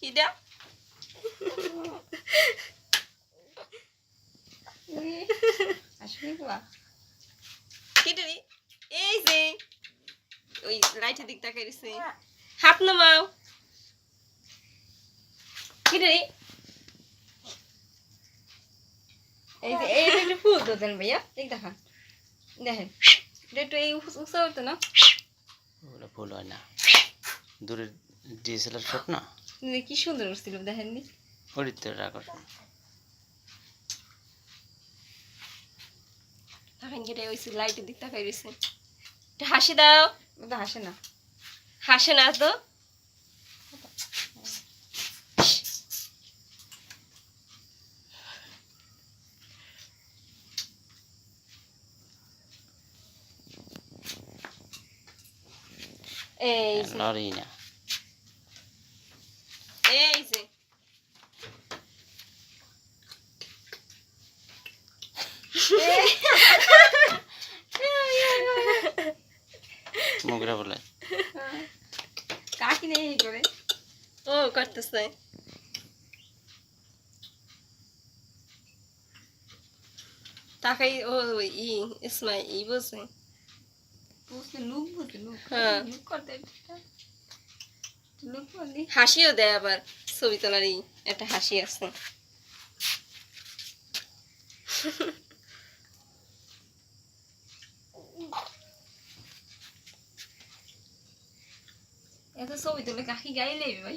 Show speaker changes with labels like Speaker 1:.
Speaker 1: কিডা
Speaker 2: আসলে বাবা
Speaker 1: কিডা রে এই যে ওই লাইটের দিক তাকাই রইছে হাত নামাও কিডা রে
Speaker 2: এই যে এই একটু ফুল তো দেন ভাইয়া দেখ দেখা দেখেন এটা একটু এই উঁচা হতো না
Speaker 3: ওগুলো ভুল হয় না দূরের ডিএসএলআর শট না
Speaker 2: কি সুন্দর ছিল দেখেননি
Speaker 3: ওরিতে রাখো
Speaker 1: তাকাই কিডা ওই লাইটের দিক তাকাই রইছে এটা হাসি দাও
Speaker 2: ওটা হাসে না
Speaker 1: হাসে না তো এই যে
Speaker 3: লড়ি না
Speaker 1: এই যে
Speaker 3: মুগরা বলে
Speaker 2: কাকি নেই এই করে
Speaker 1: ও করতেছে তাকাই ও ই ইসমাই ই বসে
Speaker 2: বুঝতে লুক বুঝতে লুক
Speaker 1: হ্যাঁ।
Speaker 2: লুক করতে লুক করলি
Speaker 1: হাসিও দেয় আবার ছবি তোলারই একটা হাসি আছে
Speaker 2: এত ছবি তুলে কাকি গাইলে ভাই